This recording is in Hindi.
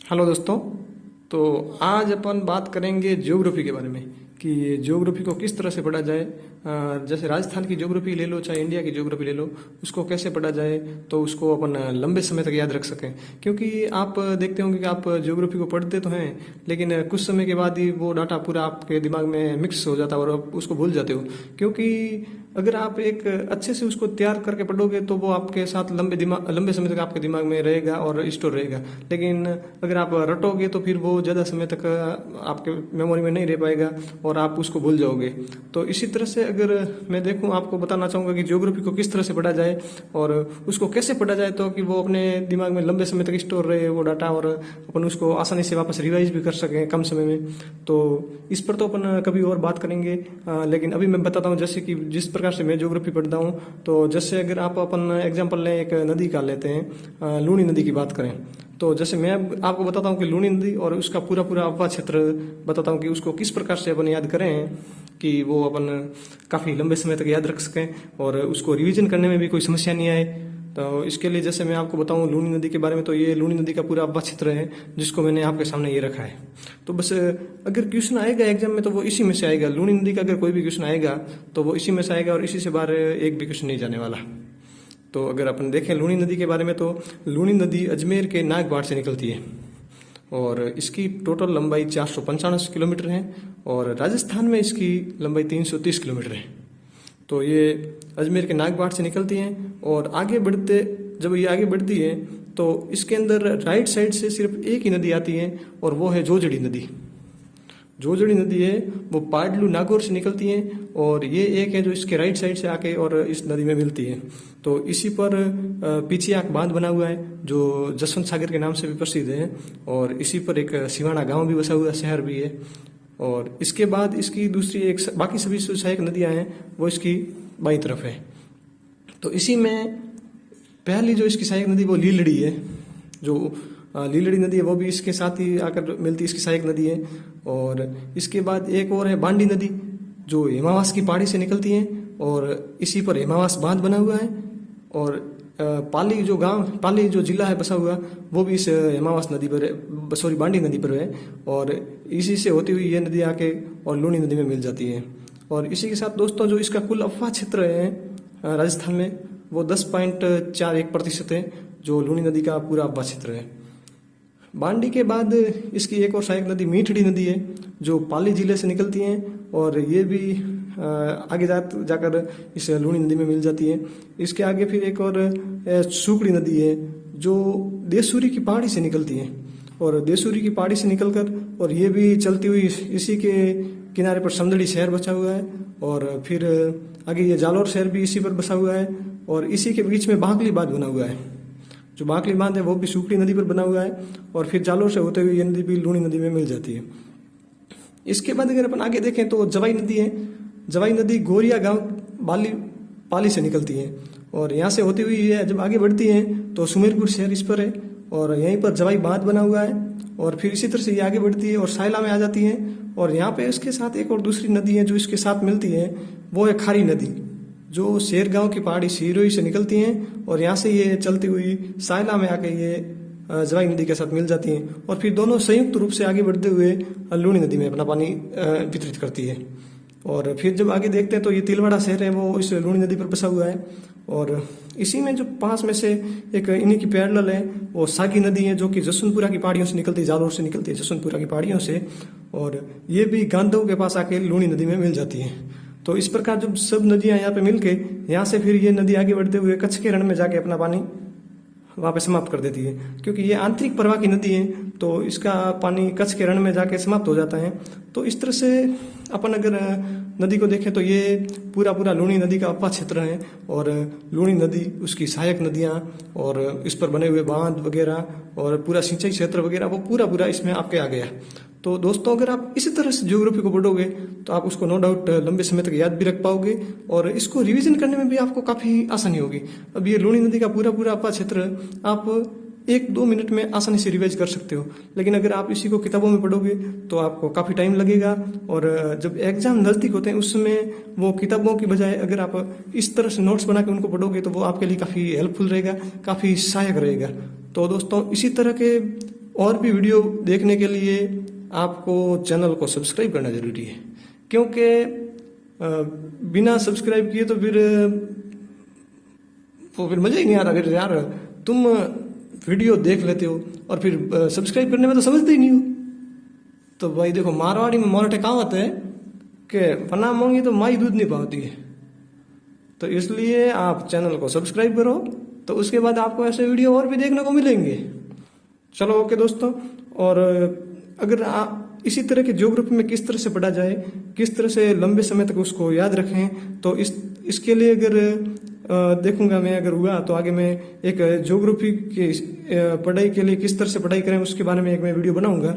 हेलो दोस्तों। तो आज अपन बात करेंगे ज्योग्राफी के बारे में कि ज्योग्राफी को किस तरह से पढ़ा जाए। जैसे राजस्थान की ज्योग्राफी ले लो, चाहे इंडिया की ज्योग्राफी ले लो, उसको कैसे पढ़ा जाए तो उसको अपन लंबे समय तक याद रख सकें। क्योंकि आप देखते होंगे कि आप ज्योग्राफी को पढ़ते तो हैं, लेकिन कुछ समय के बाद ही वो डाटा पूरा आपके दिमाग में मिक्स हो जाता है और आप उसको भूल जाते हो। क्योंकि अगर आप एक अच्छे से उसको तैयार करके पढ़ोगे तो वो आपके साथ लंबे समय तक आपके दिमाग में रहेगा और स्टोर रहेगा। लेकिन अगर आप रटोगे तो फिर वो ज़्यादा समय तक आपके मेमोरी में नहीं रह पाएगा और आप उसको भूल जाओगे। तो इसी तरह से अगर मैं देखूं, आपको बताना चाहूँगा कि ज्योग्राफी को किस तरह से पढ़ा जाए और उसको कैसे पढ़ा जाए तो कि वो अपने दिमाग में लंबे समय तक स्टोर रहे वो डाटा और अपन उसको आसानी से वापस रिवाइज भी कर सकें कम समय में। तो इस पर तो अपन कभी और बात करेंगे। लेकिन अभी मैं बताता हूँ जैसे कि जिस प्रकार से मैं ज्योग्राफी पढ़ता हूँ। तो जैसे अगर आप अपन एग्जाम्पल लें, एक नदी का लेते हैं, लूनी नदी की बात करें तो जैसे मैं आपको बताता हूँ कि लूनी नदी और उसका पूरा पूरा अफवाह क्षेत्र बताता हूँ कि उसको किस प्रकार से अपन याद करें कि वो अपन काफ़ी लंबे समय तक याद रख सकें और उसको रिवीजन करने में भी कोई समस्या नहीं आए। तो इसके लिए जैसे मैं आपको बताऊं लूनी नदी के बारे में, तो ये लूनी नदी का पूरा अफवाह क्षेत्र है जिसको मैंने आपके सामने ये रखा है। तो बस अगर क्वेश्चन आएगा एग्जाम में तो वो इसी में से आएगा। लूनी नदी का अगर कोई भी क्वेश्चन आएगा तो वो इसी में से आएगा और इसी से बाहर एक भी क्वेश्चन नहीं जाने वाला। तो अगर अपन देखें लूनी नदी के बारे में, तो लूनी नदी अजमेर के नागबाड़ से निकलती है और इसकी टोटल लंबाई 495 किलोमीटर है और राजस्थान में इसकी लंबाई 330 किलोमीटर है। तो ये अजमेर के नागबाड़ से निकलती हैं और जब ये आगे बढ़ती है तो इसके अंदर राइट साइड से सिर्फ एक ही नदी आती है और वो है जोजड़ी नदी। जोजड़ी नदी है वो पाडलू नागौर से निकलती है और ये एक है जो इसके राइट साइड से आके और इस नदी में मिलती है। तो इसी पर पिछियाक बांध बना हुआ है जो जसवंत सागर के नाम से भी प्रसिद्ध है और इसी पर एक सिवाना गांव भी बसा हुआ शहर भी है। और इसके बाद इसकी दूसरी एक बाकी सभी जो सहायक नदियाँ हैं वो इसकी बाईं तरफ है। तो इसी में पहली जो इसकी सहायक नदी वो लीलड़ी है। जो लीलड़ी नदी है वो भी इसके साथ ही आकर मिलती है, इसकी सहायक नदी है। और इसके बाद एक और है बांडी नदी जो हिमावास की पहाड़ी से निकलती है और इसी पर हिमावास बांध बना हुआ है। और पाली जो जिला है बसा हुआ वो भी इस हिमावास नदी पर बांडी नदी पर है और इसी से होती हुई ये नदी आके और लूनी नदी में मिल जाती है। और इसी के साथ दोस्तों जो इसका कुल अफवाह क्षेत्र है राजस्थान में वो 10.41% है जो लूनी नदी का पूरा अफवाह क्षेत्र है। बांडी के बाद इसकी एक और सहायक नदी मीठड़ी नदी है जो पाली जिले से निकलती है और ये भी आगे जाकर इस लूनी नदी में मिल जाती है। इसके आगे फिर एक और सुकड़ी नदी है जो देसूरी की पहाड़ी से निकलती है और देसूरी की पहाड़ी से निकलकर और ये भी चलती हुई इसी के किनारे पर समदड़ी शहर बचा हुआ है और फिर आगे ये जालोर शहर भी इसी पर बसा हुआ है और इसी के बीच में बांकली बांध बना हुआ है। जो बांकली बांध है वो भी सुकड़ी नदी पर बना हुआ है और फिर जालोर से होते हुए ये नदी भी लूनी नदी में मिल जाती है। इसके बाद अगर अपन आगे देखें तो जवाई नदी है। जवाई नदी गोरिया गांव पाली से निकलती है और यहाँ से होती हुई है जब आगे बढ़ती है तो सुमेरपुर शहर इस पर है और यहीं पर जवाई बांध बना हुआ है और फिर इसी तरह से ये आगे बढ़ती है और सायला में आ जाती है। और यहाँ पे इसके साथ एक और दूसरी नदी है जो इसके साथ मिलती है, वो है खारी नदी जो शेर गांव की पहाड़ी सिरोही से निकलती हैं और यहाँ से ये चलती हुई सायला में आके ये जवाई नदी के साथ मिल जाती हैं और फिर दोनों संयुक्त रूप से आगे बढ़ते हुए लूनी नदी में अपना पानी वितरित करती है। और फिर जब आगे देखते हैं तो ये तिलवाड़ा शहर है वो इस लूनी नदी पर बसा हुआ है और इसी में जो पास में से एक इन्हीं की पैरेलल है वो सागी नदी है जो कि जसवंतपुरा की पहाड़ियों से निकलती है, जालोर से निकलती है जसवंतपुरा की पहाड़ियों से और ये भी गांधव के पास आके लूनी नदी में मिल जाती है। तो इस प्रकार जब सब नदियां यहाँ पे मिलके यहाँ से फिर ये नदी आगे बढ़ते हुए कच्छ के रण में जाके अपना पानी वहाँ पे समाप्त कर देती है। क्योंकि ये आंतरिक प्रवाह की नदी है तो इसका पानी कच्छ के रण में जाके समाप्त हो जाता है। तो इस तरह से अपन अगर नदी को देखें तो ये पूरा लूनी नदी का अफवाह क्षेत्र है और लूनी नदी उसकी सहायक नदियाँ और इस पर बने हुए बांध वगैरह और पूरा सिंचाई क्षेत्र वगैरह वो पूरा इसमें आपके आ गया। तो दोस्तों अगर आप इसी तरह से ज्योग्राफी को पढ़ोगे तो आप उसको नो डाउट लंबे समय तक याद भी रख पाओगे और इसको रिवीजन करने में भी आपको काफ़ी आसानी होगी। अब ये लूनी नदी का पूरा अफवाह क्षेत्र आप 1-2 मिनट में आसानी से रिवाइज कर सकते हो। लेकिन अगर आप इसी को किताबों में पढ़ोगे तो आपको काफ़ी टाइम लगेगा और जब एग्जाम नज़दीक होते हैं उस समय वो किताबों की बजाय अगर आप इस तरह से नोट्स बना के उनको पढ़ोगे तो वो आपके लिए काफ़ी हेल्पफुल रहेगा, काफ़ी सहायक रहेगा। तो दोस्तों इसी तरह के और भी वीडियो देखने के लिए आपको चैनल को सब्सक्राइब करना जरूरी है, क्योंकि बिना सब्सक्राइब किए तो फिर मजा ही नहीं आ रहा। फिर यार तुम वीडियो देख लेते हो और फिर सब्सक्राइब करने में तो समझते ही नहीं हो। तो भाई देखो, मारवाड़ी में मोरठे कहावत है कि पना मांगी तो माई दूध नहीं पाती है। तो इसलिए आप चैनल को सब्सक्राइब करो, तो उसके बाद आपको ऐसे वीडियो और भी देखने को मिलेंगे। चलो ओके दोस्तों, और अगर आप इसी तरह के ज्योग्राफी में किस तरह से पढ़ा जाए, किस तरह से लंबे समय तक उसको याद रखें, तो इसके लिए अगर देखूंगा मैं, अगर हुआ तो आगे मैं एक ज्योग्राफी की पढ़ाई के लिए किस तरह से पढ़ाई करें उसके बारे में एक मैं वीडियो बनाऊंगा।